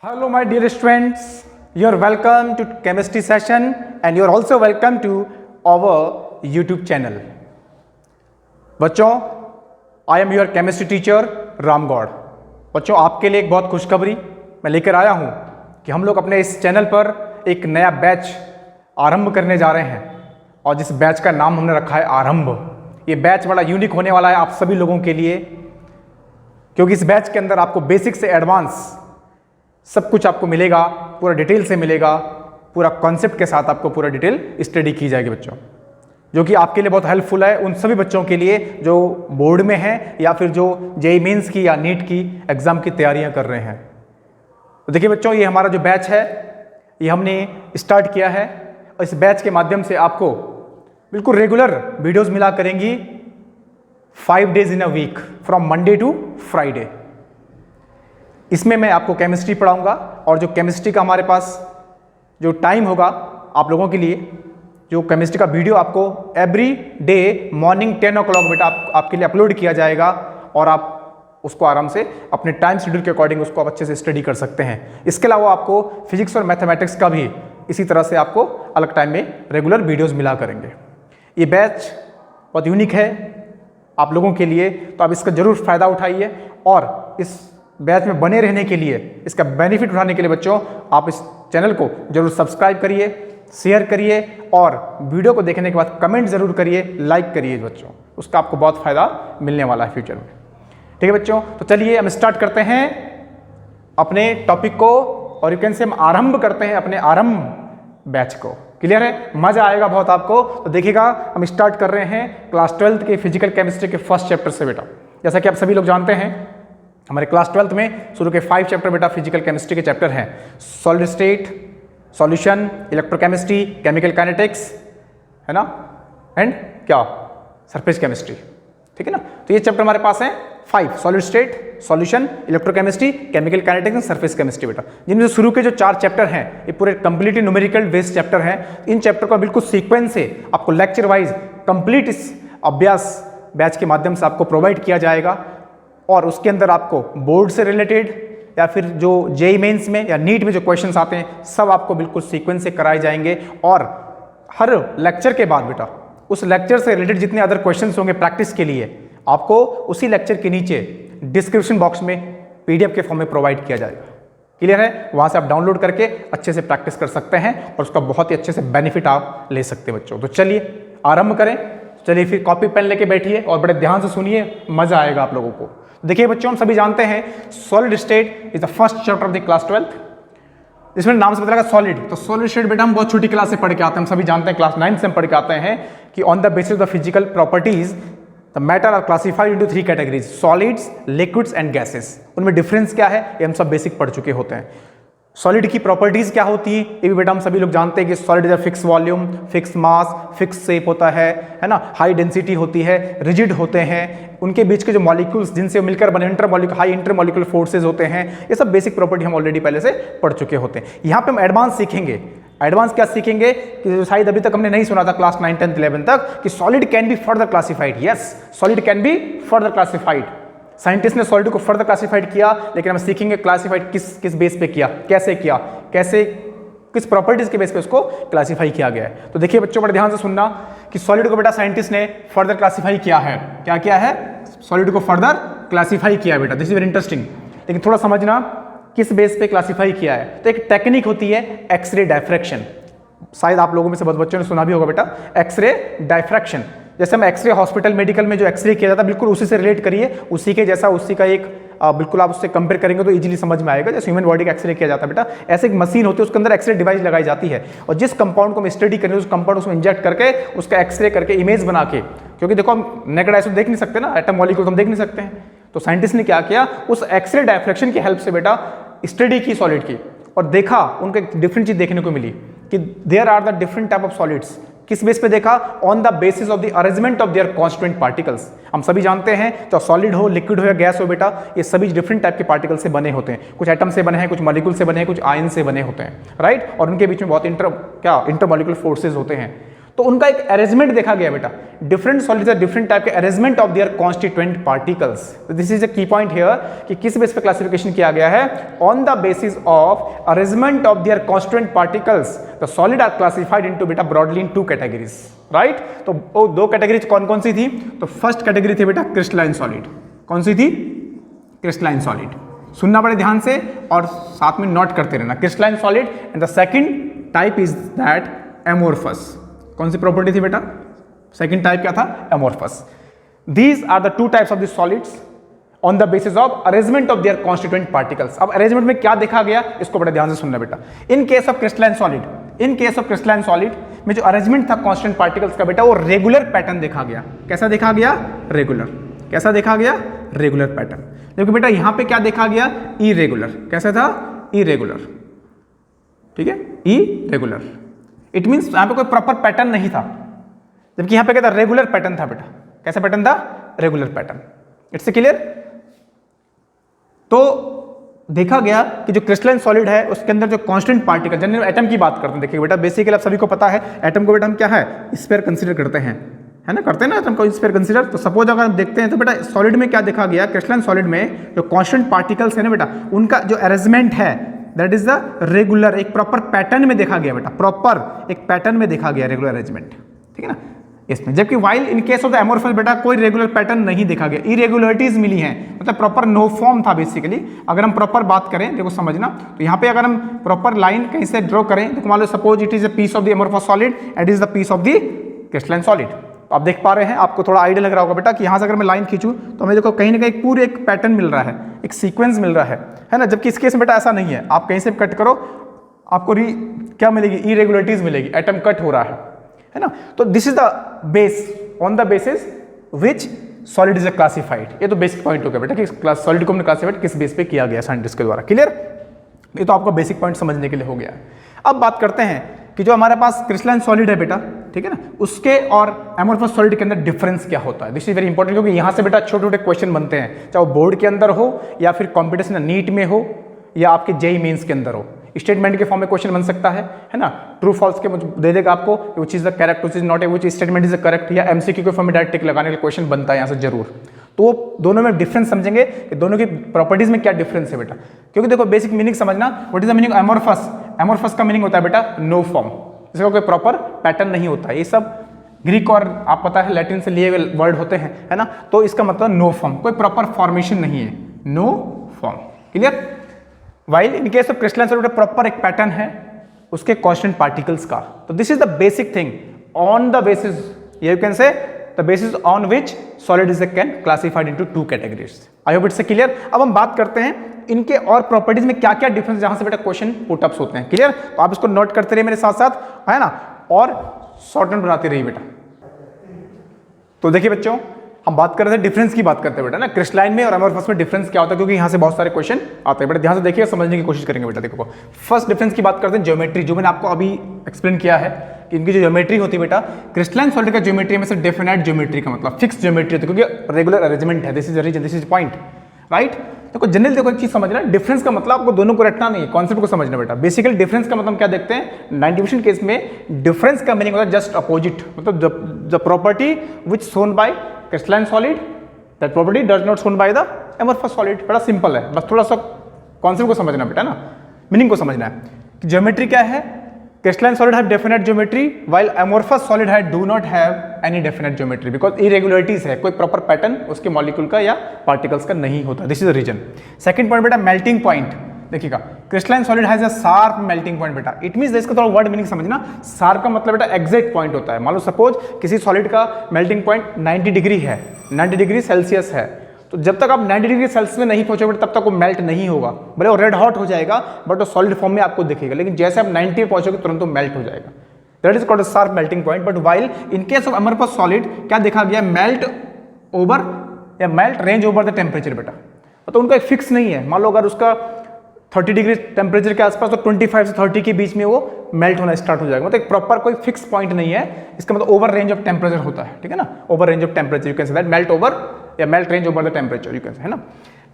Hello my dear students, you are welcome to chemistry session and you are also welcome to our YouTube channel. बच्चों, I am your chemistry teacher Ram Gaur. बच्चों, आपके लिए एक बहुत खुशखबरी मैं लेकर आया हूँ कि हम लोग अपने इस चैनल पर एक नया बैच आरंभ करने जा रहे हैं और जिस बैच का नाम हमने रखा है आरंभ। ये बैच बड़ा यूनिक होने वाला है आप सभी लोगों के लिए, क्योंकि इस बैच के अंदर आपको बेसिक से एडवांस सब कुछ आपको मिलेगा, पूरा डिटेल से मिलेगा, पूरा कॉन्सेप्ट के साथ आपको पूरा डिटेल स्टडी की जाएगी बच्चों, जो कि आपके लिए बहुत हेल्पफुल है उन सभी बच्चों के लिए जो बोर्ड में हैं या फिर जो जेईई मेंस की या नीट की एग्ज़ाम की तैयारियां कर रहे हैं। तो देखिए बच्चों, ये हमारा जो बैच है ये हमने स्टार्ट किया है और इस बैच के माध्यम से आपको बिल्कुल रेगुलर वीडियोज़ मिला करेंगी 5 days in a week from Monday to Friday. इसमें मैं आपको केमिस्ट्री पढ़ाऊंगा और जो केमिस्ट्री का हमारे पास जो टाइम होगा आप लोगों के लिए, जो केमिस्ट्री का वीडियो आपको एवरी डे मॉर्निंग 10 o'clock बेटा आपके लिए अपलोड किया जाएगा और आप उसको आराम से अपने टाइम शेड्यूल के अकॉर्डिंग उसको आप अच्छे से स्टडी कर सकते हैं। इसके अलावा आपको फिजिक्स और मैथमेटिक्स का भी इसी तरह से आपको अलग टाइम में रेगुलर वीडियोज़ मिला करेंगे। ये बैच बहुत यूनिक है आप लोगों के लिए, तो आप इसका ज़रूर फ़ायदा उठाइए और इस बैच में बने रहने के लिए, इसका बेनिफिट उठाने के लिए बच्चों आप इस चैनल को जरूर सब्सक्राइब करिए, शेयर करिए और वीडियो को देखने के बाद कमेंट जरूर करिए, लाइक करिए बच्चों, उसका आपको बहुत फ़ायदा मिलने वाला है फ्यूचर में। ठीक है बच्चों, तो चलिए हम स्टार्ट करते हैं अपने टॉपिक को और यू कैन से हम आरंभ करते हैं अपने आरंभ बैच को। क्लियर है? मजा आएगा बहुत आपको। तो देखिएगा, हम स्टार्ट कर रहे हैं क्लास 12th के फिजिकल केमिस्ट्री के फर्स्ट चैप्टर से बेटा। जैसा कि आप सभी लोग जानते हैं हमारे क्लास 12th में शुरू के 5 चैप्टर बेटा फिजिकल केमिस्ट्री के चैप्टर हैं। Solid state, solution, electrochemistry, chemical kinetics, है ना, एंड क्या सरफेस केमिस्ट्री। ठीक है ना? तो ये चैप्टर हमारे पास हैं 5, solid state, solution, electrochemistry, chemical kinetics and surface chemistry बेटा। जिनमें शुरू के जो 4 चैप्टर हैं ये पूरे कंप्लीटली न्यूमेरिकल बेस्ड चैप्टर हैं। इन चैप्टर का बिल्कुल सीक्वेंस से आपको लेक्चर वाइज कंप्लीट इस अभ्यास बैच के माध्यम से आपको प्रोवाइड किया जाएगा और उसके अंदर आपको बोर्ड से रिलेटेड या फिर जो जेईई मेंस में या नीट में जो क्वेश्चंस आते हैं सब आपको बिल्कुल सीक्वेंस से कराए जाएंगे और हर लेक्चर के बाद बेटा उस लेक्चर से रिलेटेड जितने अदर क्वेश्चंस होंगे प्रैक्टिस के लिए आपको उसी लेक्चर के नीचे डिस्क्रिप्शन बॉक्स में पीडीएफ के फॉर्म में प्रोवाइड किया जाएगा। क्लियर है? वहाँ से आप डाउनलोड करके अच्छे से प्रैक्टिस कर सकते हैं और उसका बहुत ही अच्छे से बेनिफिट आप ले सकते हैं बच्चों। तो चलिए आरंभ करें। चलिए फिर कॉपी पेन लेके बैठिए और बड़े ध्यान से सुनिए, मजा आएगा आप लोगों को। देखिए बच्चों, हम सभी जानते हैं solid state is the first chapter of the class 12th। इसमें नाम से पता लगा सॉलिड, तो सॉलिड स्टेट बेटा हम बहुत छोटी क्लास से पढ़ के आते हैं, हम सभी जानते हैं क्लास 9 से हम पढ़ के आते हैं कि on the basis of the physical properties the matter are classified into 3 categories, solids, liquids and gases. उनमें डिफरेंस क्या है ये हम सब बेसिक पढ़ चुके होते हैं। सॉलिड की प्रॉपर्टीज क्या होती है ये भी बेटा हम सभी लोग जानते हैं कि solid is fix volume, fix mass, fix shape होता है ना, हाई डेंसिटी होती है, रिजिड होते हैं, उनके बीच के जो मॉलिक्यूल्स जिनसे मिलकर बने हाई इंटरमॉलिक्यूलर फोर्सेज होते हैं, ये सब बेसिक प्रॉपर्टी हम ऑलरेडी पहले से पढ़ चुके होते हैं। यहाँ पे हम एडवांस सीखेंगे। एडवांस क्या सीखेंगे कि जो शायद अभी तक हमने नहीं सुना था क्लास 9, 10, 11 तक कि solid can be further classified. Yes, solid can be further classified. Scientist ने सॉलिड को फर्दर क्लासिफाइड किया, लेकिन हम सीखेंगे क्लासिफाइड किस बेस पे किया, कैसे किस प्रॉपर्टीज के बेस पे उसको क्लासिफाई किया गया है। तो देखिए बच्चों, बड़े ध्यान से सुनना कि सॉलिड को बेटा साइंटिस्ट ने फर्दर क्लासिफाई किया है। क्या किया है? सॉलिड को फर्दर क्लासिफाई किया है बेटा। दिस इज वेरी इंटरेस्टिंग, लेकिन थोड़ा समझना किस बेस पे क्लासिफाई किया है। तो एक टेक्निक होती है एक्सरे डायफ्रैक्शन, शायद आप लोगों में से बहुत बच्चों ने सुना भी होगा बेटा, एक्सरे डायफ्रैक्शन। जैसे हम एक्सरे हॉस्पिटल मेडिकल में जो एक्सरे किया जाता है बिल्कुल उसी से रिलेट करिए, उसी के जैसा, उसी का एक बिल्कुल आप उससे कंपेयर करेंगे तो इजीली समझ में आएगा। जैसे ह्यूमन बॉडी का एक्सरे किया जाता है बेटा, ऐसे एक मशीन होती है उसके अंदर एक्सरे डिवाइस लगाई जाती है और जिस कंपाउंड को हम स्टडी करेंगे उस कंपाउंड उसमें इंजेक्ट करके उसका एक्सरे करके इमेज बना के, क्योंकि देखो हम नेकेड आई से देख नहीं सकते ना, एटम मॉलिक्यूल हम देख नहीं सकते हैं, तो साइंटिस्ट ने क्या किया उस एक्सरे डायफ्रैक्शन की हेल्प से बेटा स्टडी की सॉलिड की और देखा उनको एक डिफरेंट चीज देखने को मिली कि there are the different type of solids. किस बेस पे देखा? On the basis of the arrangement of their constituent particles. हम सभी जानते हैं चाहे सॉलिड हो, लिक्विड हो या गैस हो बेटा, ये सभी डिफरेंट टाइप के पार्टिकल से बने होते हैं। कुछ एटम से बने हैं, कुछ मॉलिक्यूल से बने हैं, कुछ आयन से बने होते हैं, राइट। और उनके बीच में बहुत इंटरमॉलिक्यूलर फोर्सेज होते हैं। तो उनका एक अरेंजमेंट देखा गया बेटा, different solids are different type के arrangement of their constituent particles. This is a key point here कि किस बेस पे क्लासिफिकेशन किया गया है, on the basis of arrangement of their constituent particles the solid are classified into बेटा broadly in 2 categories, right. तो वो 2 categories कौन कौन सी थी? तो फर्स्ट कैटेगरी थी बेटा क्रिस्टलाइन सॉलिड। कौन सी थी? Crystalline solid. सुनना बड़े ध्यान से और साथ में नोट करते रहना, crystalline solid. And the second type is that amorphous. कौन सी प्रॉपर्टी थी बेटा? सेकंड टाइप क्या था? Amorphous. These are the 2 types of the solids on the basis of arrangement of their constituent particles. अब अरेंजमेंट में क्या देखा गया, इसको बड़े ध्यान से सुनना बेटा। इन केस ऑफ क्रिस्टलाइन सॉलिड में जो अरेंजमेंट था कॉन्स्टेंट पार्टिकल्स का बेटा, वो रेगुलर पैटर्न देखा गया। कैसा देखा गया? रेगुलर। कैसा देखा गया? Regular pattern. क्योंकि बेटा यहां पे क्या देखा गया? इरेगुलर। कैसा था? इरेगुलर। ठीक है, इरेगुलर। इट मींस यहां पे कोई प्रॉपर पैटर्न नहीं था, जबकि यहां पे क्या था? रेगुलर पैटर्न था बेटा। कैसा पैटर्न था? Regular pattern. It's clear? तो देखा गया कि जो क्रिस्टलाइन सॉलिड है उसके अंदर जो कांस्टेंट पार्टिकल, जनरल एटम की बात करते हैं। देखिए बेटा बेसिकली आप सभी को पता है एटम को बेटा हम क्या है? स्फीयर कंसीडर करते हैं, है ना, करते हैं ना एटम को स्फीयर कंसीडर। तो सपोज अगर हम देखते हैं तो बेटा सॉलिड में क्या देखा गया? क्रिस्टलाइन सॉलिड में जो कांस्टेंट पार्टिकल्स है ना बेटा, उनका जो अरेंजमेंट है दैट इज द रेगुलर, एक प्रॉपर पैटर्न में देखा गया बेटा, प्रॉपर एक पैटर्न में देखा गया रेगुलर अरेंजमेंट, ठीक है ना इसमें। जबकि while in case of the amorphous बेटा कोई रेगुलर पैटर्न नहीं देखा गया, इरेगुलरिटीज मिली हैं, मतलब प्रॉपर नो फॉर्म था बेसिकली। अगर हम प्रॉपर बात करें, देखो समझना, तो यहाँ पे अगर हम प्रॉपर लाइन कहीं से ड्रॉ करें तो मान लो suppose it is a piece of the amorphous solid and is the piece of the crystalline solid. तो आप देख पा रहे हैं, आपको थोड़ा आइडिया लग रहा होगा बेटा कि यहाँ से अगर मैं लाइन खींचूं तो हमें देखो कहीं ना कहीं पूरे एक पैटर्न मिल रहा है, एक सीक्वेंस मिल रहा है ना। जबकि इस केस में बेटा ऐसा नहीं है, आप कहीं से कट करो आपको क्या मिलेगी? इरेगुलरिटीज मिलेगी, एटम कट हो रहा है ना। तो this is the base on the basis which solid is classified. ये तो बेसिक पॉइंट हो गया बेटा कि सॉलिड को हमने क्लासिफाइड किस बेस पे किया गया साइंटिस्ट के द्वारा। क्लियर? ये तो आपका बेसिक पॉइंट समझने के लिए हो गया। अब बात करते हैं कि जो हमारे पास क्रिस्टलाइन सॉलिड है बेटा, ठीक है ना, उसके और एमोर्फस सॉलिड के अंदर डिफरेंस क्या होता है। दिस इज वेरी इंपॉर्टेंट, क्योंकि यहाँ से बेटा छोटे छोटे क्वेश्चन बनते हैं, चाहे वो बोर्ड के अंदर हो या फिर कॉम्पिटिशन नीट में हो या आपके जेई मेंस के अंदर हो। स्टेटमेंट के फॉर्म में क्वेश्चन बन सकता है ना, ट्रू फॉल्स के दे देगा आपको, which is the correct, which is not, which statement is the correct, या एमसीक्यू के फॉर्म में डायरेक्ट टिक लगाने का क्वेश्चन बनता है यहाँ से जरूर। तो वो दोनों में डिफरेंस समझेंगे कि दोनों की प्रॉपर्टीज में क्या डिफरेंस है बेटा। क्योंकि देखो बेसिक मीनिंग समझना, what is the meaning amorphous. Amorphous का मीनिंग होता है बेटा नो फॉर्म, इसका कोई प्रॉपर पैटर्न नहीं होता। ये सब ग्रीक और आप पता है लैटिन से लिए हुए वर्ड होते हैं, है ना। तो इसका मतलब नो फॉर्म, कोई प्रॉपर फॉर्मेशन नहीं है, no form. Clear? While in case of crystalline solid proper एक पैटर्न है उसके कांस्टेंट पार्टिकल्स का। तो this is the basic thing on the basis, you can say the basis on which solid is can classified into 2 categories. I hope it's clear. अब हम बात करते हैं इनके और प्रॉपर्टीज में क्या क्या डिफरेंस, जहां से बेटा क्वेश्चन पुटअप्स होते हैं। क्लियर? तो आप इसको नोट करते रहिए मेरे साथ साथ, है ना, और शॉर्ट नोट बनाते रहिए बेटा। तो देखिए बच्चों, हम बात कर रहे थे डिफरेंस की बात करते हैं बेटा ना, क्रिस्टलाइन में और एमोर्फस में डिफरेंस क्या होता है, क्योंकि यहाँ से बहुत सारे क्वेश्चन आते हैं बेटा। ध्यान से देखिए, समझने की कोशिश करेंगे बेटा। देखो फर्स्ट डिफरेंस की बात करते हैं ज्योमेट्री, जो मैंने आपको अभी एक्सप्लेन किया है कि इनकी जो ज्योमेट्री होती है बेटा, क्रिस्टलाइन सॉलिड का ज्योमेट्री में से डेफिनेट ज्योमेट्री का मतलब फिक्स ज्योमेट्री होती है, क्योंकि रेगुलर अरेंजमेंट है। This is reason, this is point, right. देखो जनरल देखो एक चीज समझना, डिफरेंस का मतलब आपको दोनों को रटना नहीं है, कॉन्सेप्ट को समझना बेटा। बेसिकली डिफरेंस का मतलब क्या देखते हैं 90% केस में डिफरेंस का मीनिंग होता है जस्ट अपोजिट, मतलब the property which shown by crystalline solid that property does not shown by the amorphous solid. बड़ा सिंपल है, बस थोड़ा सा कॉन्सेप्ट को समझना बेटा ना, मीनिंग को समझना है कि ज्योमेट्री क्या है। Crystalline solid have definite geometry while amorphous solid है do not have any definite geometry because irregularities है, कोई प्रॉपर पैटर्न उसके मॉलिक्यूल का या पार्टिकल्स का नहीं होता। This is the reason. Second point बेटा मेल्टिंग पॉइंट, देखिएगा crystalline solid has a sharp melting point बेटा। इट मींस इसका थोड़ा वर्ड मीनिंग समझना, शार्प का मतलब बेटा एग्जैक्ट पॉइंट होता है। मान लो सपोज किसी सॉलिड का मेल्टिंग पॉइंट 90 डिग्री है, 90 डिग्री सेल्सियस है, तो जब तक आप 90 डिग्री सेल्सियस में नहीं पहुंचोगे तब तक वो मेल्ट नहीं होगा। भले वो रेड हॉट हो जाएगा बट वो सॉलिड फॉर्म में आपको दिखेगा, लेकिन जैसे आप 90 पे पहुंचोगे तुरंत वो मेल्ट हो जाएगा। That is called sharp melting point. But while in case of amorphous solid क्या देखा गया, मेल्ट ओवर या melt range over the temperature बेटा। तो उनका एक फिक्स नहीं है। मान लो अगर उसका 30 डिग्री टेम्परेचर के आसपास, तो 25 से 30 के बीच में वो मेल्ट होना स्टार्ट हो जाएगा। मतलब एक प्रॉपर कोई फिक्स पॉइंट नहीं है, इसका मतलब ओवर रेंज ऑफ टेम्परेचर होता है, ठीक है ना। Over range of temperature you can say that melt over या melt range over the temperature you can say, है ना।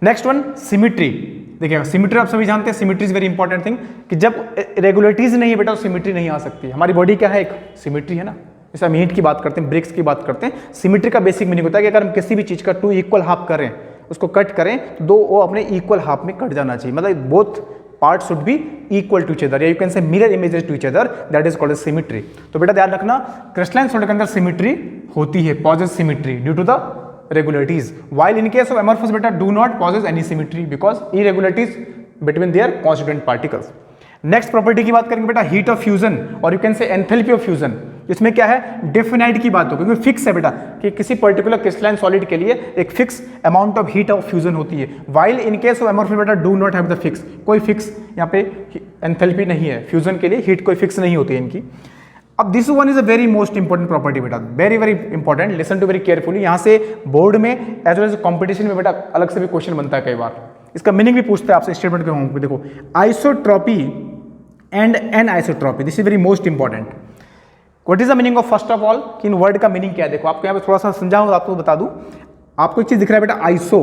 नेक्स्ट वन सिमिट्री, देखिएगा सिमिट्री आप सभी जानते हैं, symmetry is very important thing कि जब रेगुलरिटीज नहीं है बेटा तो सिमिट्री नहीं आ सकती। हमारी बॉडी क्या है, एक सिमिट्री है ना, जैसे हम ईंट की बात करते हैं, ब्रिक्स की बात करते हैं, सिमेट्री का बेसिक मीनिंग होता है कि अगर हम किसी भी चीज़ का 2 इक्वल हाफ करें, उसको कट करें तो 2 वो अपने इक्वल हाफ में कट जाना चाहिए, मतलब both part should be equal to each other, या you can say mirror images to each other, that is called as symmetry. तो बेटा ध्यान रखना, क्रिस्टलाइन सॉलिड के अंदर सिमेट्री होती है, possess symmetry due to the regularities, while in case of amorphous beta do not possess any symmetry because irregularities between their constituent particles। Next property की बात करेंगे बेटा, हीट ऑफ फ्यूजन और you can से enthalpy of fusion. इसमें क्या है, definite की बात होगी, क्योंकि फिक्स है बेटा कि किसी पर्टिकुलर क्रिस्टलाइन सॉलिड के लिए एक fix amount of heat of fusion होती है, while in case of amorphous बेटा do not have the fix, कोई फिक्स यहाँ पे एंथैल्पी नहीं है, फ्यूजन के लिए हीट कोई फिक्स नहीं होती है इनकी। अब this one is a very most important property बेटा, very very important, listen to very carefully. यहाँ से बोर्ड में एज वेल एज कॉम्पिटिशन में बेटा अलग से भी क्वेश्चन बनता है कई बार, इसका मीनिंग भी पूछते हैं आपसे स्टेटमेंट के होंगे। देखो, isotropy and anisotropy, this is very most important. What is the meaning of, first of all कि इन वर्ड का मीनिंग क्या है। देखो आपको यहाँ पे थोड़ा सा समझाऊँ, आपको बता दूँ, आपको एक चीज दिख रहा है बेटा आइसो,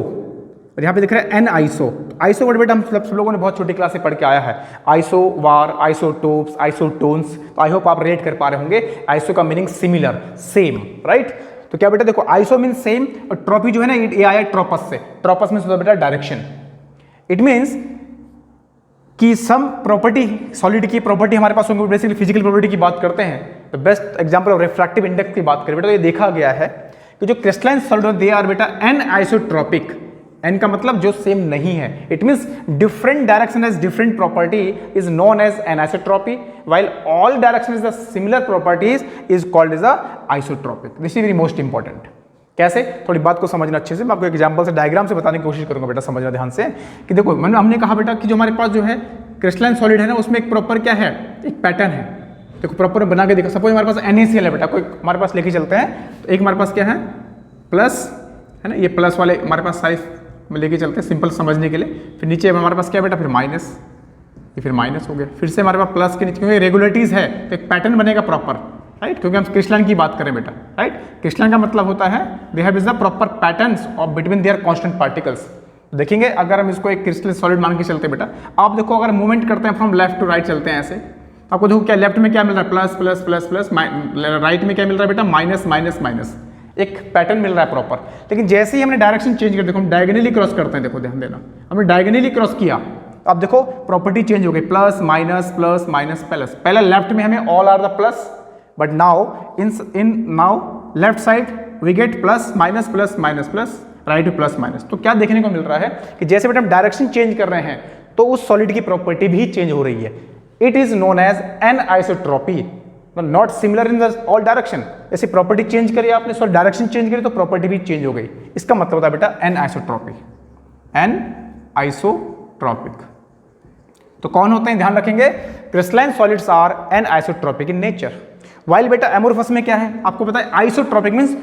और यहाँ पे दिख रहा है एन आइसो। आइसो वर्ड बेटा हम सब लोगों ने बहुत छोटी क्लास से पढ़ के आया है, आइसो वार, आइसोटोप्स, आइसोटोन्स। तो आई होप आप रेट कर पा रहे होंगे। आइसो का मीनिंग सिमिलर, सेम, राइट। तो क्या बेटा देखो, आइसो मीन सेम, और ट्रॉपी जो है ना ये आया ट्रोपस से, ट्रोपस मीन्स बेटा डायरेक्शन। इट मीन्स कि सम प्रॉपर्टी, सॉलिड की प्रॉपर्टी हमारे पास होंगी, बेसिकली फिजिकल प्रॉपर्टी की बात करते हैं तो best example of refractive index की बात करें बेटा, तो ये देखा गया है कि जो क्रिस्टलाइन सॉलिड दे आर बेटा एन आइसोट्रॉपिक। एन का मतलब जो सेम नहीं है, it means different direction has different property is known as anisotropy, while all direction is the similar properties is called as a isotropic। this is very most important। कैसे, थोड़ी बात को समझना अच्छे से, मैं आपको एग्जांपल से, डायग्राम से बताने की कोशिश करूंगा बेटा, समझना ध्यान से। कि देखो हमने कहा बेटा कि जो हमारे पास जो है क्रिस्टलाइन सॉलिड है ना, उसमें एक प्रॉपर क्या है, एक पैटर्न है। देखो प्रॉपर बना के देखो, सपोज हमारे पास NaCl है बेटा, कोई हमारे पास लेके चलते हैं, तो एक हमारे पास क्या है प्लस है ना, ये प्लस वाले हमारे पास साइज में लेके चलते हैं सिंपल समझने के लिए। फिर नीचे हमारे पास क्या बेटा, फिर माइनस, ये फिर माइनस हो गया, फिर से हमारे पास प्लस के नीचे, क्योंकि रेगुलरिटीज है तो एक पैटर्न बनेगा प्रॉपर, राइट। क्योंकि हम क्रिस्टलाइन की बात करें बेटा, राइट। क्रिस्टलाइन का मतलब होता है they have is the proper patterns of between their constant particles. देखेंगे अगर हम इसको एक क्रिस्टल सॉलिड मान के चलते हैं बेटा, आप देखो अगर मूवमेंट करते हैं फ्रॉम लेफ्ट टू राइट चलते हैं ऐसे, आपको देखो क्या लेफ्ट में क्या मिल रहा है, plus plus plus plus, right में क्या मिल रहा है बेटा, माइनस माइनस माइनस, एक पैटर्न मिल रहा है प्रॉपर। लेकिन जैसे ही हमने डायरेक्शन चेंज कर, देखो हम डायगोनली क्रॉस करते हैं, देखो ध्यान देना, हमने डायगोनली क्रॉस किया, अब देखो प्रॉपर्टी चेंज हो गई, plus minus plus minus plus. पहले लेफ्ट में हमें all are the plus, but now in now left side we get plus minus plus minus plus, right to plus minus. तो क्या देखने को मिल रहा है कि जैसे बेटा हम डायरेक्शन चेंज कर रहे हैं तो उस सॉलिड की प्रॉपर्टी भी चेंज हो रही है। It is known as anisotropy, not similar in the all direction. जैसे प्रॉपर्टी चेंज करी आपने, सो डायरेक्शन चेंज करी तो प्रॉपर्टी भी चेंज हो गई, इसका मतलब होता है बेटा एन आइसोट्रॉपी, एन आइसोट्रॉपिक। तो कौन होते हैं ध्यान रखेंगे, crystalline solids are anisotropic in nature, while बेटा एमोर्फस में क्या है आपको पता है, isotropic means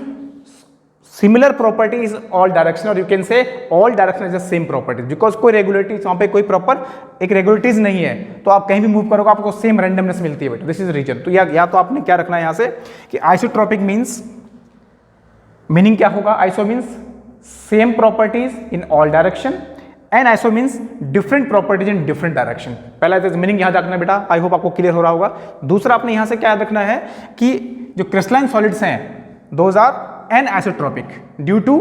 similar properties all direction, और you can say all direction is the same properties, because कोई रेगुलरिटीज वहां पे कोई प्रॉपर एक रेगुलरिटीज नहीं है, तो आप कहीं भी मूव करोगे आपको सेम रैंडमनेस मिलती है बेटा, दिस इज रीजन। तो या तो आपने क्या रखना है यहां से कि आइसोट्रॉपिक मींस, मीनिंग क्या होगा, iso means same properties in all direction, and iso means different properties in different direction. पहला तो मीनिंग याद रखना बेटा, आई होप आपको क्लियर हो रहा होगा। दूसरा आपने यहां से क्या याद रखना है कि जो क्रिस्टलाइन सॉलिड्स हैं those are anisotropic due to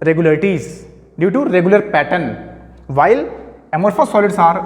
regularities, due to regular pattern, while amorphous solids are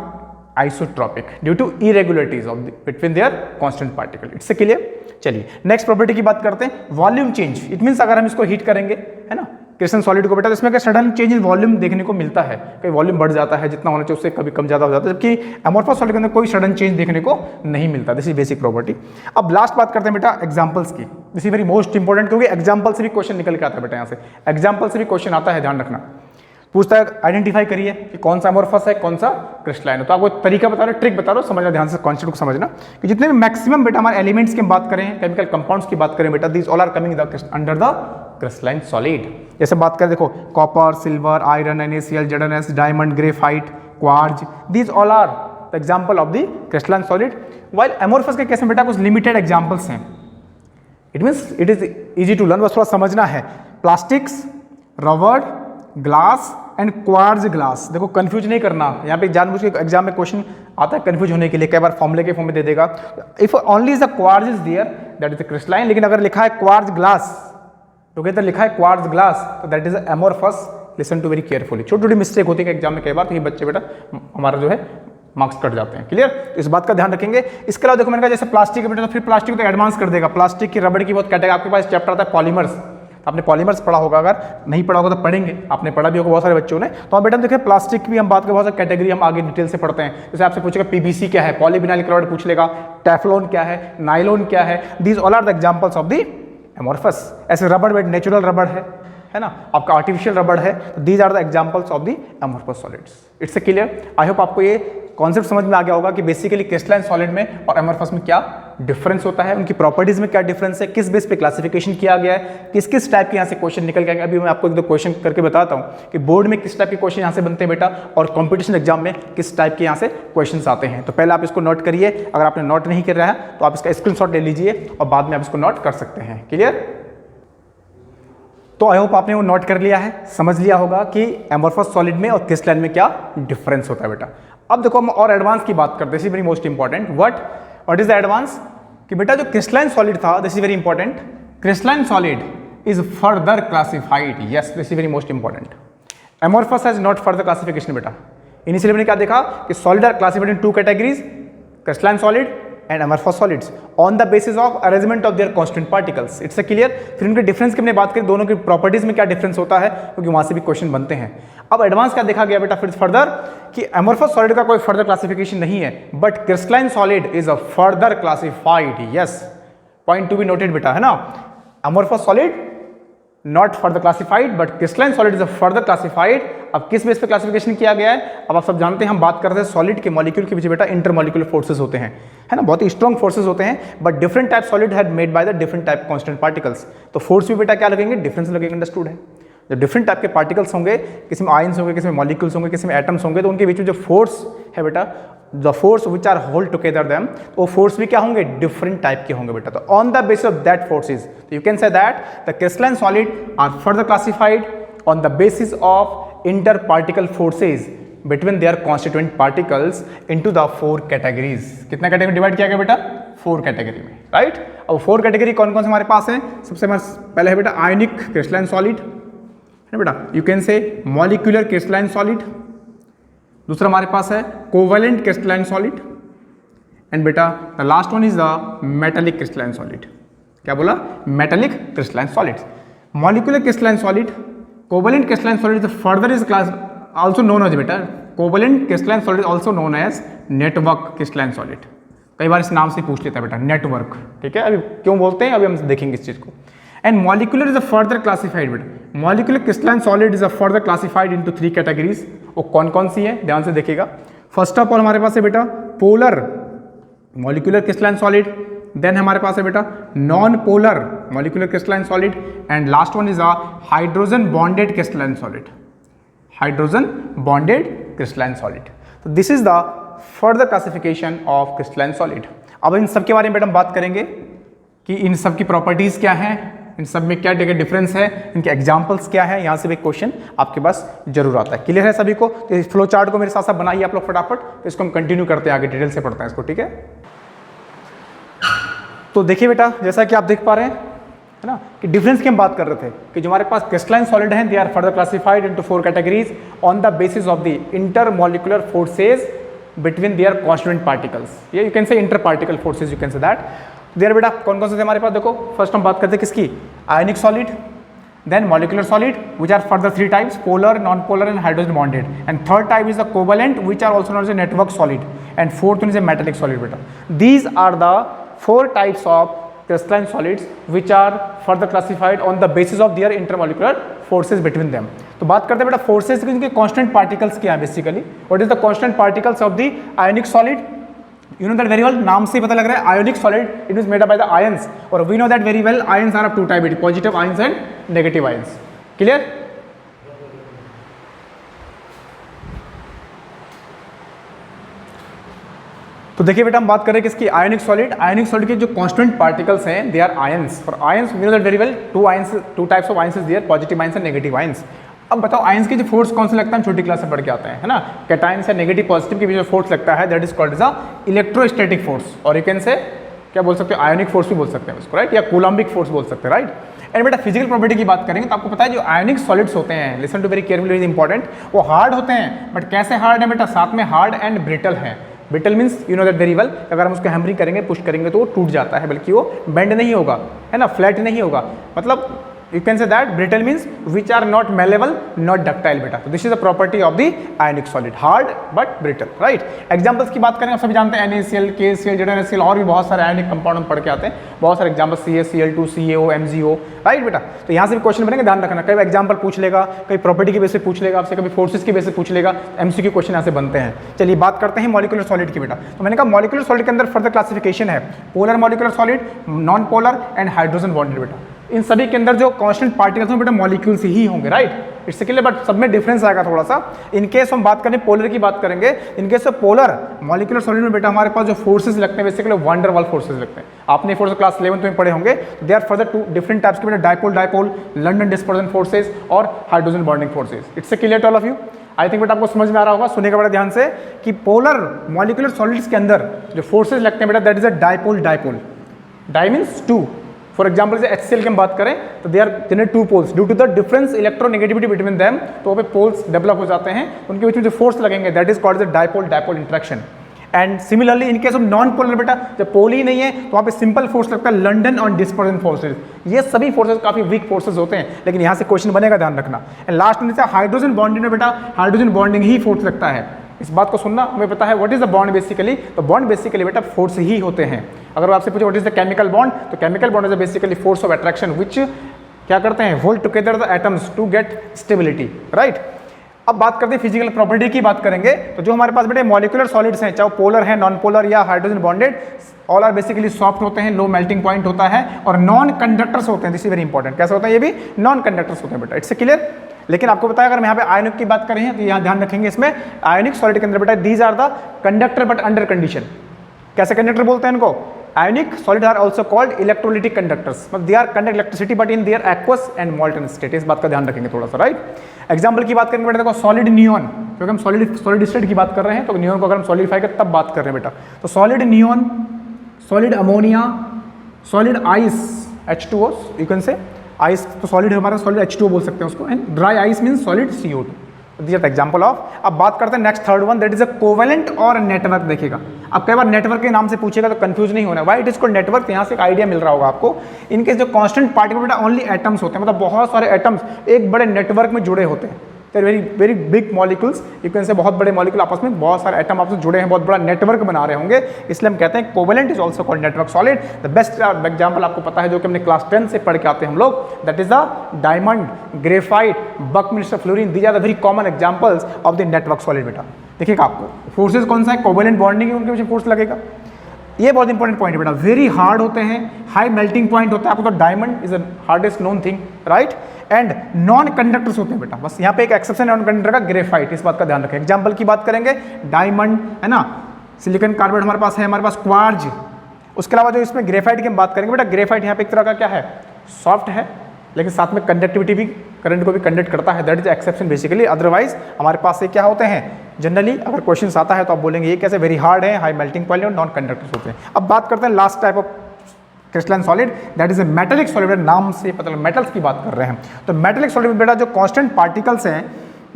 isotropic due to irregularities of between their constant particle। इससे क्लियर। चलिए नेक्स्ट प्रॉपर्टी की बात करते हैं, वॉल्यूम चेंज। इट मींस अगर हम इसको heat करेंगे है ना क्रिस्टलाइन सॉलिड को बेटा, तो इसमें क्या सडन चेंज इन वॉल्यूम देखने को मिलता है, कभी वॉल्यूम बढ़ जाता है जितना होना चाहिए उससे कभी कम ज्यादा हो जाता है, जबकि एमोर्फस सॉलिड के अंदर कोई सडन चेंज देखने को नहीं मिलता। This is basic property. अब लास्ट बात करते हैं बेटा एग्जांपल्स की, this is very most important, क्योंकि एग्जांपल से भी क्वेश्चन निकल के आता है बेटा, यहाँ से एग्जांपल से भी क्वेश्चन आता है, ध्यान रखना। पूछता है आइडेंटिफाई करिए कि कौन सा एमोर्फस है कौन सा क्रिस्टलाइन है। तो आपको तरीका बता रहे, ट्रिक बता रहे हो, समझना ध्यान से, कॉन्सेप्ट को समझना कि जितने भी मैक्सिमम बेटा हमारे एलिमेंट्स की बात करें, केमिकल कंपाउंड्स की बात करें बेटा, these all are coming under the crystalline solid. जैसे बात करें देखो copper, silver, iron, NaCl, ZnS, diamond, graphite, quartz, these all are the example of the crystalline solid. While amorphous के केस में बेटा कुछ लिमिटेड एग्जांपल्स हैं। It means it is easy to learn, बस थोड़ा समझना है। Plastics, rubber, glass and quartz glass. देखो कंफ्यूज नहीं करना, यहाँ पे जानबूझ के एग्जाम में क्वेश्चन आता है कंफ्यूज होने के लिए, कई बार फॉर्मूले के फॉर्म में दे देगा। If only the quartz is there that is crystalline. लेकिन अगर लिखा है क्वार्ट्ज ग्लास, टुगेदर लिखा है क्वार्ट्ज ग्लास, तो that is amorphous. Listen to very carefully, छोटी छोटी मिस्टेक होती है एग्जाम में कई बार, तो ये बच्चे बेटा हमारा जो है मार्क्स कट जाते हैं। क्लियर, तो इस बात का ध्यान रखेंगे। इसके अलावा देखो मैंने कहा जैसे प्लास्टिक बेटा, तो फिर प्लास्टिक तो एडवांस कर देगा। प्लास्टिक की, रबड़ की बहुत कैटेगरी, आपके पास चैप्टर आता है पॉलीमर्स, आपने पॉलीमर्स पढ़ा होगा, अगर नहीं पढ़ा होगा तो पढ़ेंगे, आपने पढ़ा भी होगा बहुत सारे बच्चों ने। तो आप बेटा देखिए प्लास्टिक की भी हम बात करें, बहुत सारी कैटेगरी हम आगे डिटेल से पढ़ते हैं। जैसे आपसे पूछेगा पीवीसी क्या है, पॉलीविनाइल क्लोराइड पूछ लेगा, टेफ्लॉन क्या है, नायलॉन क्या है, these all are the examples of the amorphous. ऐसे रबड़ बेटा नेचुरल रबड़ है ना, आपका आर्टिफिशियल रबड़ है, तो these are the examples of the amorphous solids. It's clear, I hope आपको ये कॉन्सेप्ट समझ में आ गया होगा कि बेसिकली क्रिस्टलाइन सॉलिड में और एमोरफस में क्या डिफरेंस होता है, उनकी प्रॉपर्टीज में क्या डिफरेंस है, किस बेस पे क्लासिफिकेशन किया गया है, किस किस टाइप के यहाँ से क्वेश्चन निकल गए। अभी मैं आपको एक दो क्वेश्चन करके बताता हूँ कि बोर्ड में किस टाइप के क्वेश्चन यहाँ से बनते हैं बेटा, और कॉम्पिटिशन एग्जाम में किस टाइप के यहाँ से क्वेश्चन आते हैं। तो पहले आप इसको नोट करिए, अगर आपने नोट नहीं कर रहा है तो आप इसका स्क्रीनशॉट ले लीजिए और बाद में आप इसको नोट कर सकते हैं। क्लियर, तो आई होप आपने वो नोट कर लिया है, समझ लिया होगा कि एमोरफस सॉलिड में और क्रिस्टलाइन में क्या डिफरेंस होता है बेटा। अब देखो हम और एडवांस की बात करते हैं, very most important, what is the advance, कि बेटा जो क्रिस्टलाइन सॉलिड था, this is very important, crystalline solid is further classified, yes this is very most important. Amorphous has not further classification बेटा। इनिशियली हमने क्या देखा कि solid are classified in two categories, crystalline solid and amorphous solids on the basis of arrangement of their constant particles. It's a clear. फिर उनके difference की हमने बात करी, दोनों की प्रॉपर्टीज में क्या डिफरेंस होता है, क्योंकि वहां से भी क्वेश्चन बनते हैं। अब एडवांस क्या देखा गया बेटा फिर फर्दर, कि एमोरफस सॉलिड का कोई फर्दर क्लासिफिकेशन नहीं है, but crystalline solid is a further classified, yes point to be noted बेटा, है ना। Amorphous solid not further classified, but crystalline solid is a further classified. अब किस बेस पे क्लासिफिकेशन किया गया है, अब आप सब जानते हैं, हम बात करते हैं सॉलिड के मॉलिक्यूल के पीछे बेटा इंटरमॉलिक्यूलर फोर्सेस होते हैं, है ना, बहुत ही स्ट्रॉन्ग फोर्सेस होते हैं, but different type solid had made by the different type constant particles. तो फोर्स भी बेटा क्या लगेंगे, डिफरेंस लगेंगे, अंडरस्टूड है। जब डिफरेंट टाइप के पार्टिकल्स होंगे, किसी में आयंस होंगे, किसी में मॉलिक्यूल्स होंगे, किसी में एटम्स होंगे, तो उनके बीच में जो फोर्स है बेटा, the force which are hold together them, तो वो फोर्स भी क्या होंगे, डिफरेंट टाइप के होंगे बेटा। तो on the basis of that forces, तो you can say that the crystalline solid are further classified on the basis of inter particle forces between their constituent particles into the 4 categories. कितना category divide किया गया बेटा, 4 category में, right. अब 4 category कौन कौन से हमारे पास है, सबसे पहले है बेटा आयनिक क्रिस्टलाइन सॉलिड, है बेटा, you can say molecular crystalline solid. दूसरा हमारे पास है कोवेलेंट क्रिस्टलाइन सॉलिड, एंड बेटा the last one is the metallic crystalline solid. क्या बोला, metallic crystalline solids. Molecular crystalline solid, covalent crystalline solid further is class also known as बेटा, covalent crystalline solid also known as network crystalline solid. कई बार इस नाम से पूछ लेता है बेटा, नेटवर्क, ठीक है। अभी क्यों बोलते हैं, अभी हम देखेंगे इस चीज को। And molecular is a further classified बेटा, molecular crystalline solid is a further classified into 3 categories. वो कौन कौन सी है, ध्यान से देखिएगा। फर्स्ट ऑफ ऑल हमारे पास है बेटा polar molecular crystalline solid, then हमारे पास है बेटा non polar molecular crystalline solid, and last one is a hydrogen bonded crystalline solid, hydrogen bonded crystalline solid. तो this is the further classification of crystalline solid. अब इन सब के बारे में बेटा हम बात करेंगे कि इन सब की प्रॉपर्टीज क्या हैं, इन सब में क्या डिफरेंस है, इनके एग्जांपल्स क्या है। यहाँ से भी क्वेश्चन आपके पास जरूर आता है। क्लियर है सभी को। तो इस फ्लो चार्ट को मेरे साथ साथ बनाइए आप लोग फटाफट, तो इसको हम कंटिन्यू करते हैं, आगे डिटेल से पढ़ते हैं इसको, ठीक है। तो देखिए बेटा, जैसा कि आप देख पा रहे हैं, है ना, कि डिफरेंस की हम बात कर रहे थे कि जो हमारे पास क्रिस्टलाइन सॉलिड हैं, they are further classified into 4 categories on the basis of the intermolecular forces between their constituent particles. ये you can say inter particle forces, you can say that. There बेटा कौन कौन से थे हमारे पास, देखो फर्स्ट हम बात करते हैं किसकी, ionic solid, then molecular solid which are further 3 types, polar, non polar and hydrogen bonded, and third type is the covalent which are also known as a network solid, and fourth one is a metallic solid बेटा। These are the 4 types of crystalline solids which are further classified on the basis of their intermolecular forces between them। तो बात करते हैं बेटा forces की, इनके constant particles क्या है बेसिकली, what is the constant particles of the ionic solid. You know that very well, नाम से ही पता लग रहा है ionic solid, it is made up by the ions, और we know that very well ions are of 2 type, positive ions and negative ions. Clear. तो देखिए बेटा हम बात करें किसकी, आयनिक सॉलिड। आयनिक सॉलिड के जो कांस्टेंट पार्टिकल्स हैं दे आर आयंस, और ions we know that very well 2 types of ions is there, positive ions and negative ions. अब बताओ आयंस के जो फोर्स कौन से लगता है, हम छोटी क्लास से पढ़ के आते हैं, है ना। कैटायंस या नेगेटिव पॉजिटिव के बीच जो फोर्स लगता है that is called as a electrostatic force, और यू कैन से क्या बोल सकते हो, आयोनिक फोर्स भी बोल सकते हैं उसको, राइट, या कूलम्बिक फोर्स बोल सकते हैं, राइट। एंड बेटा फिजिकल प्रॉपर्टी की बात करेंगे तो आपको पता है जो आयोनिक सॉलिड्स होते हैं, listen to very carefully, very important, वो हार्ड होते हैं, बट कैसे हार्ड है बेटा, साथ में हार्ड एंड ब्रिटल है। Brittle means you know that very well, अगर हम उसको हैमरिंग करेंगे, पुश करेंगे तो वो टूट जाता है, बल्कि वो बेंड नहीं होगा, है ना, फ्लैट नहीं होगा, मतलब you can say that brittle means which are not malleable, not ductile बेटा। तो this is the property of the ionic solid, hard but brittle, right। examples की बात करें, आप सभी जानते हैं NaCl, KCl, ZnCl और भी बहुत सारे ionic compound हम पढ़ के आते हैं, बहुत सारे examples CaCl2, CaO, MgO, right बेटा। तो यहाँ से भी क्वेश्चन बनेंगे, ध्यान रखना, कई एग्जाम्पल पूछ लेगा, कई प्रॉपर्टी की बेस पे पूछ लेगा आपसे, कभी फोर्सेस की बेस पे पूछ लेगा, MCQ क्वेश्चन यहाँ से बनते हैं। चलिए बात करते हैं मॉलिक्यूलर सॉलिड की बेटा। तो मैंने कहा मॉलिक्यूलर सॉलिड के अंदर फर्दर क्लासिफिकेशन है, polar molecular solid, non polar and hydrogen bonded बेटा। इन सभी के अंदर जो कांस्टेंट पार्टिकल्स हैं बेटा मॉलिक्यूल्स ही होंगे, राइट। इट्स क्लियर, बट सब में डिफरेंस आएगा थोड़ा सा। इन केस हम बात करें पोलर की बात करेंगे, इन case of polar molecular solid में बेटा हमारे पास जो फोर्सेस लगते हैं बेसिकली वान डर वाल फोर्सेस लगते हैं। आपने फोर्स क्लास 11 में पढ़े होंगे। They are further two different types के बेटा, dipole dipole, London dispersion forces और hydrogen bonding forces. It's clear to all of you. I think बेटा आपको समझ में आ रहा होगा, सुनिएगा बड़ा ध्यान से कि पोलर मॉलिक्यूलर सॉलिड्स के अंदर जो फोर्सेस लगते हैं बेटा, that is a dipole dipole. Di means two. For example say HCl की हम बात करें तो they are generate two poles due to the difference electronegativity between them, तो वहाँ पे पोल्स डेवलप हो जाते हैं, उनके बीच में जो फोर्स लगेंगे that is called the dipole dipole interaction. And similarly in case of non polar बेटा, जब पोल ही नहीं है तो वहाँ पे सिंपल फोर्स लगता है लंडन और डिस्पर्जन फोर्सेज। ये सभी फोर्सेज काफी वीक फोर्सेज होते हैं, लेकिन यहाँ से क्वेश्चन बनेगा, ध्यान रखना। एंड लास्ट में हाइड्रोजन बॉन्डिंग में बेटा, हाइड्रोजन बॉन्डिंग ही फोर्स लगता है। इस बात को सुनना, हमें पता है what is the bond basically, तो बॉन्ड बेसिकली बेटा फोर्स ही होते हैं। अगर आपसे पूछे what is the chemical bond, तो chemical bond is basically force of attraction which क्या करते हैं, hold together the atoms to get stability, right. अब बात करते हैं फिजिकल प्रॉपर्टी की बात करेंगे, तो जो हमारे पास बेटे मॉलिक्यूलर सॉलिड्स हैं, चाहे पोलर है, नॉन पोलर या hydrogen bonded, all are basically soft होते हैं, लो मेल्टिंग पॉइंट होता है और नॉन कंडक्टर्स होते हैं। This is very important. कैसे होता है, ये भी नॉन कंडक्टर्स होते हैं बेटा। It's clear. लेकिन आपको पता है अगर हम यहाँ पे आयनिक की बात करें तो यहाँ ध्यान रखेंगे, इसमें आयनिक सॉलिड के अंदर बेटा these are the conductor but under condition. कैसे कंडक्टर बोलते हैं इनको, ionic solid are also called electrolytic conductors, मतलब they are conduct electricity but in their aqueous and molten state. इस बात का ध्यान रखेंगे थोड़ा सा, राइट। एग्जांपल की बात करेंगे बेटा, देखो सॉलिड नियॉन, क्योंकि हम सॉलिड स्टेट की बात कर रहे हैं, तो नियॉन को अगर हम सॉलिडिफाई करें तब बात कर रहे हैं बेटा। तो solid neon, solid ammonia, solid ice H2O, you can से आइस, तो सॉलिड है हमारा, सॉलिड H2O बोल सकते हैं उसको, and dry ice means solid CO2। This is example of. अब बात करते हैं next third one, that is a covalent और नेटवर्क। देखिएगा अब कई बार नेटवर्क के नाम से पूछेगा तो कंफ्यूज नहीं होना, why it is called network, यहाँ से एक आइडिया मिल रहा होगा आपको। इनके जो कांस्टेंट पार्टिकल बेटा ओनली एटम्स होते हैं, मतलब बहुत सारे एटम्स एक बड़े नेटवर्क में जुड़े होते हैं। Very very big molecules, you can से बहुत बड़े मॉलिक्यूल आपस में, बहुत सारे एटम आपस में जुड़े हैं, बहुत बड़ा नेटवर्क बना रहे होंगे, इसलिए हम कहते हैं covalent is also called network solid. The best example आपको पता है जो कि हमने क्लास 10 से पढ़ के आते हैं हम लोग, that is the diamond, graphite, buckminsterfullerene. These are the very common examples of the network solid बेटा। देखिएगा आपको फोर्सेज कौन सा है, कोवेलेंट बॉन्डिंग है, उनके पीछे फोर्स लगेगा। ये बहुत इंपॉर्टेंट पॉइंट है बेटा। वेरी हार्ड होते हैं, हाई मेल्टिंग पॉइंट होता है, आपको तो diamond is the hardest known thing, right. And non conductors होते हैं बेटा, बस यहाँ पे एक एक्सेप्शन है नॉन कंडक्टर का, ग्रेफाइट। इस बात का ध्यान रखें। एग्जांपल की बात करेंगे, डायमंड है ना, सिलिकॉन कार्बाइड हमारे पास है, हमारे पास क्वार्ज। उसके अलावा जो इसमें ग्रेफाइट की हम बात करेंगे बेटा, ग्रेफाइट यहाँ पे एक तरह का क्या है, सॉफ्ट है, लेकिन साथ में कंडक्टिविटी भी, करंट को भी कंडक्ट करता है, that is exception basically. Otherwise हमारे पास ये क्या होते हैं, जनरली अगर क्वेश्चन आता है तो आप बोलेंगे ये कैसे, वेरी हार्ड है, हाई मेल्टिंग पॉइंट और नॉन कंडक्टर्स होते हैं। अब बात करते हैं last type of crystalline solid, that is a metallic solid. नाम से पता लगा मेटल्स की बात कर रहे हैं। तो मेटेलिक सॉलिड में बेटा जो कांस्टेंट पार्टिकल्स हैं,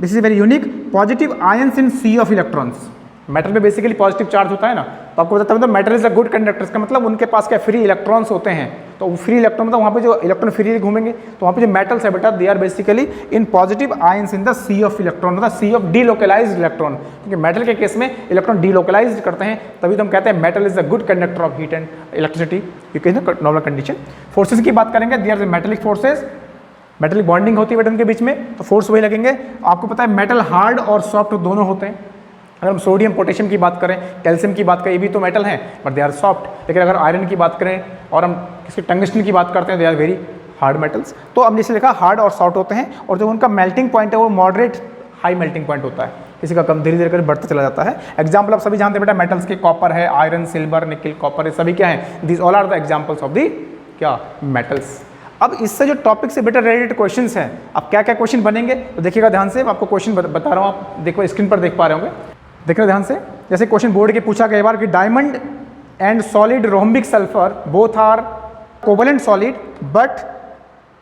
this is very unique, positive ions in sea of electrons. Metal में बेसिकली पॉजिटिव चार्ज होता है ना, तो आपको बताता हूं metal is a good conductor, का मतलब उनके पास क्या फ्री इलेक्ट्रॉन्स होते हैं। तो फ्री इलेक्ट्रॉन मतलब वहाँ पे जो इलेक्ट्रॉन फ्री घूमेंगे, तो वहाँ पे जो मेटल्स है बेटा, they are basically in positive ions in the sea of electron, मतलब सी ऑफ डीलोकलाइज्ड इलेक्ट्रॉन। क्योंकि मेटल के केस में इलेक्ट्रॉन डीलोकलाइज्ड करते हैं, तभी तो हम कहते हैं metal is a good conductor of heat and electricity, you can normal condition. Forces की बात करेंगे, they are the metallic forces, metallic bonding होती है बेटा उनके बीच में, तो फोर्स वही लगेंगे। आपको पता है मेटल हार्ड और सॉफ्ट दोनों होते हैं। अगर हम सोडियम पोटेशियम की बात करें, कैल्शियम की बात करें, ये भी तो मेटल हैं बट दे आर सॉफ्ट। लेकिन अगर आयरन की बात करें और हम किसी टंगस्टन की बात करते हैं, they are very hard metals. तो हमने इसे लिखा हार्ड और सॉफ्ट होते हैं, और जो उनका मेल्टिंग पॉइंट है वो मॉडरेट हाई मेल्टिंग पॉइंट होता है, किसी का कम, धीरे धीरे कर बढ़ता चला जाता है। एग्जाम्पल आप सभी जानते हैं बेटा मेटल्स के, कॉपर है, आयरन, सिल्वर, निकल, कॉपर, ये सभी क्या है, this all are the examples of the क्या मेटल्स। अब इससे जो टॉपिक से बेटर रिलेटेड क्वेश्चंस हैं, अब क्या क्या क्वेश्चन बनेंगे तो देखिएगा ध्यान से, आपको क्वेश्चन बता रहा हूँ, आप देखो स्क्रीन पर देख पा रहे होंगे, देख रहे ध्यान से। जैसे क्वेश्चन बोर्ड के पूछा गया बार कि diamond and solid rhombic sulfur both are covalent solid but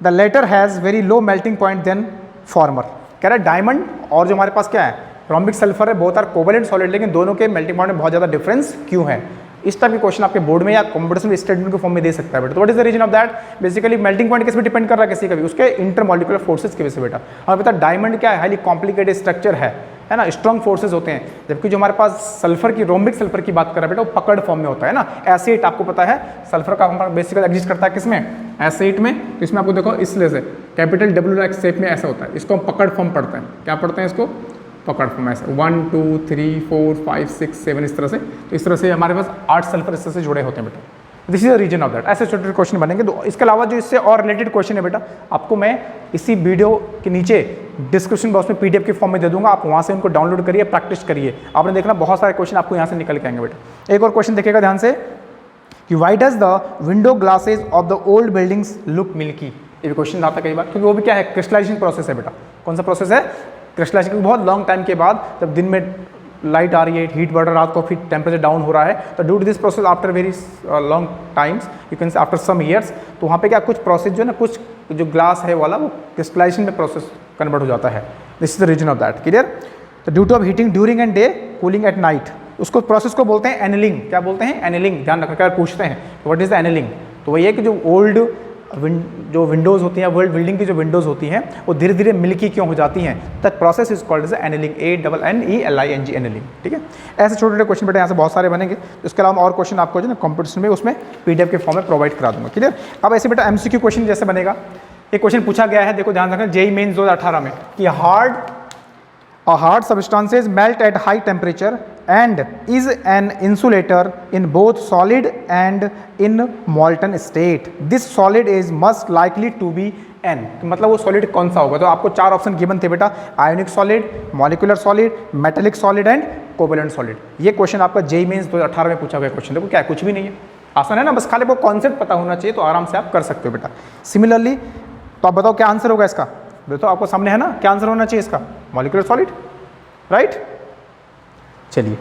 the latter has very low melting point than former। कह रहा है डायमंड और जो हमारे पास क्या है रोम्बिक सल्फर है बोथ आर कोवेलेंट सॉलिड, लेकिन दोनों के मेल्टिंग पॉइंट में बहुत ज़्यादा डिफरेंस क्यों है। इस टाइप के क्वेश्चन आपके बोर्ड में या कॉम्पिटिशन स्टेटमेंट के फॉर्म में दे सकता है बेटा। तो what is the reason of that, basically melting point किस पे डिपेंड कर रहा है, किसी का भी उसके इंटरमॉलिक्यूलर फोर्सेज की वजह से बेटा। हमें पता है डायमंड क्या है, हाईली कॉम्प्लिकेटेड स्ट्रक्चर है ना, स्ट्रॉन्ग फोर्सेज होते हैं, जबकि जो हमारे पास सल्फर की रोम्बिक सल्फर की बात कर रहा है बेटा वो पकड़ फॉर्म में होता है ना। एसिड आपको पता है सल्फर का बेसिकली एग्जिस्ट करता है किसमें, एसिड में। तो इसमें आपको देखो इसलिए से कैपिटल डब्ल्यू लाइक शेप में ऐसा होता है, इसको हम पकड़ फॉर्म पढ़ते हैं। क्या पढ़ते हैं इसको, पकड़ फॉर्म ऐसे 1 2 3 4 5 6 7 इस तरह से। तो इस तरह से हमारे पास 8 सल्फर इस तरह से जुड़े होते हैं बेटा। This is the reason of that. ऐसे छोटे क्वेश्चन बनेंगे। तो इसके अलावा जो इससे और रिलेटेड क्वेश्चन है बेटा आपको मैं इसी वीडियो के नीचे डिस्क्रिप्शन बॉक्स में पीडीएफ के फॉर्म में दे दूंगा, आप वहाँ से उनको डाउनलोड करिए, प्रैक्टिस करिए। आपने देखना बहुत सारे क्वेश्चन आपको यहाँ से निकल के आएंगे बेटा। एक और क्वेश्चन देखिएगा ध्यान से कि why does the window glasses of the old buildings look milky. ये भी क्वेश्चन आता है कई बार, क्योंकि वो भी क्या है क्रिस्टलाइजेशन प्रोसेस है बेटा। कौन सा प्रोसेस है, क्रिस्टलाइजेशन। बहुत लॉन्ग टाइम के बाद जब दिन में लाइट आ रही है, हीट बढ़ रहा है, रात को फिर टेम्परेचर डाउन हो रहा है, तो due to this process after very long times you can say after some years, तो वहाँ पे क्या कुछ प्रोसेस जो है ना, कुछ जो ग्लास है वाला वो क्रिस्टलाइजेशन में प्रोसेस कन्वर्ट हो जाता है। This is the reason of that, clear. तो due to of heating during and day, cooling at night, उसको प्रोसेस को बोलते हैं एनलिंग। क्या बोलते हैं, एनलिंग। ध्यान रखकर पूछते हैं व्हाट इज द एनलिंग। तो वही है कि जो ओल्ड जो विंडोज़ होती हैं, वर्ल्ड बिल्डिंग की जो विंडोज़ होती हैं वो धीरे धीरे मिल्की क्यों हो जाती हैं, that process is called as annealing, ANNELING, annealing. ठीक है, ऐसे छोटे छोटे क्वेश्चन बेटा यहाँ से बहुत सारे बनेंगे। इसके अलावा और क्वेश्चन आपको जो ना कॉम्पिटिशन में उसमें पीडीएफ के फॉर्म में प्रोवाइड करा दूंगा, क्लियर। अब ऐसे बेटा एमसीक्यू क्वेश्चन जैसे बनेगा, एक क्वेश्चन पूछा गया है, देखो ध्यान रखना, जेईई मेंस 2018 में कि a hard substances melt at high temperature and is an insulator in both solid and in molten state. This solid is most likely to be N। तो मतलब वो सॉलिड कौन सा होगा। तो आपको 4 ऑप्शन गिवन थे बेटा, ionic solid, molecular solid, metallic solid and covalent solid. ये क्वेश्चन आपका जेईई मेंस 2018 में पूछा गया क्वेश्चन। देखो क्या है, कुछ भी नहीं है, आसान है ना, बस खाली वो कॉन्सेप्ट पता होना चाहिए, तो आराम से आप कर सकते हो बेटा। सिमिलरली तो आप बताओ क्या आंसर होगा इसका, तो आपको सामने है ना, क्या आंसर होना चाहिए इसका, मॉलिक्यूलर सॉलिड, राइट। चलिए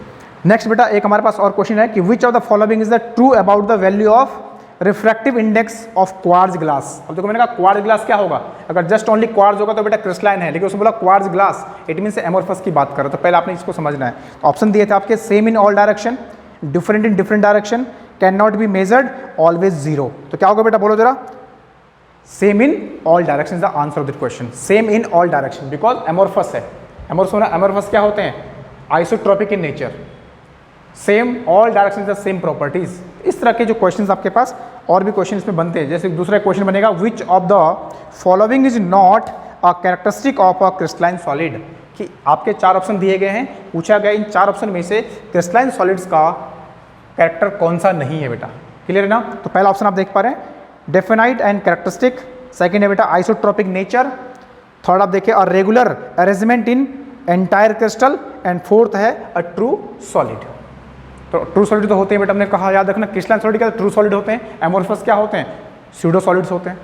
नेक्स्ट बेटा एक हमारे पास और क्वेश्चन है कि which of the following is the true about the value of refractive index of quartz glass. अब देखो मैंने कहा क्वार्ट्ज ग्लास क्या होगा, अगर जस्ट ओनली क्वार्ट्ज होगा तो बेटा क्रिस्टलाइन है, लेकिन उसने बोला क्वार्ट्ज ग्लास, इट मीन से एमोर्फस की बात करो, तो पहले आपने इसको समझना है। तो ऑप्शन दिए थे आपके, same in all direction, different in different direction, can not be measured, always zero. तो क्या होगा बेटा, बोलो जरा। Same in all direction is the answer of this question. Same in all direction because amorphous है। एमोर्फस क्या होते हैं, isotropic in nature, same all direction the same properties. इस तरह के जो क्वेश्चंस आपके पास और भी क्वेश्चन इसमें बनते हैं। जैसे दूसरा क्वेश्चन बनेगा, which of the following is not a characteristic of a crystalline solid. कि आपके 4 ऑप्शन दिए गए हैं, पूछा गया इन 4 ऑप्शन में से क्रिस्टलाइन सॉलिड्स का कैरेक्टर कौन सा नहीं है बेटा, क्लियर है ना। तो पहला ऑप्शन आप देख पा रहे हैं, डेफिनाइट एंड कैरेक्टरिस्टिक, सेकेंड है बेटा आइसोट्रोपिक नेचर, थर्ड आप देखिए a regular arrangement in entire crystal, and fourth है अ ट्रू सॉलिड। तो ट्रू सॉलिड तो होते हैं बेटा, हमने कहा याद रखना, क्रिस्टलाइन सॉलिड क्या ट्रू सॉलिड होते हैं, एमोर्फस क्या होते हैं, स्यूडो सॉलिड्स होते हैं।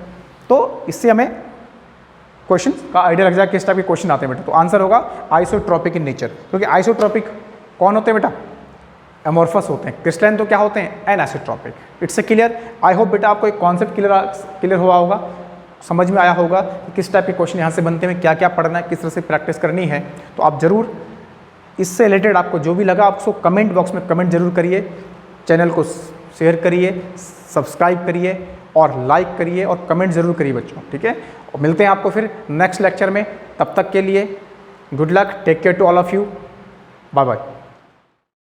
तो इससे हमें क्वेश्चन का आइडिया लग जाएगा किस टाइप के क्वेश्चन आते हैं बेटा। तो आंसर होगा आइसोट्रोपिक इन नेचर, क्योंकि आइसोट्रोपिक कौन होते हैं बेटा, एमोर्फस होते हैं। क्रिस्टलाइन तो क्या होते हैं, anisotropic. It's a clear. I hope बेटा आपको एक कॉन्सेप्ट क्लियर हुआ होगा, समझ में आया होगा कि किस टाइप के क्वेश्चन यहाँ से बनते हैं, क्या क्या पढ़ना है, किस तरह से प्रैक्टिस करनी है। तो आप जरूर इससे रिलेटेड आपको जो भी लगा आपको कमेंट बॉक्स में कमेंट जरूर करिए, चैनल को शेयर करिए, सब्सक्राइब करिए और लाइक करिए और कमेंट जरूर करिए बच्चों, ठीक है। और मिलते हैं आपको फिर नेक्स्ट लेक्चर में, तब तक के लिए good luck, take care to all of you, bye bye.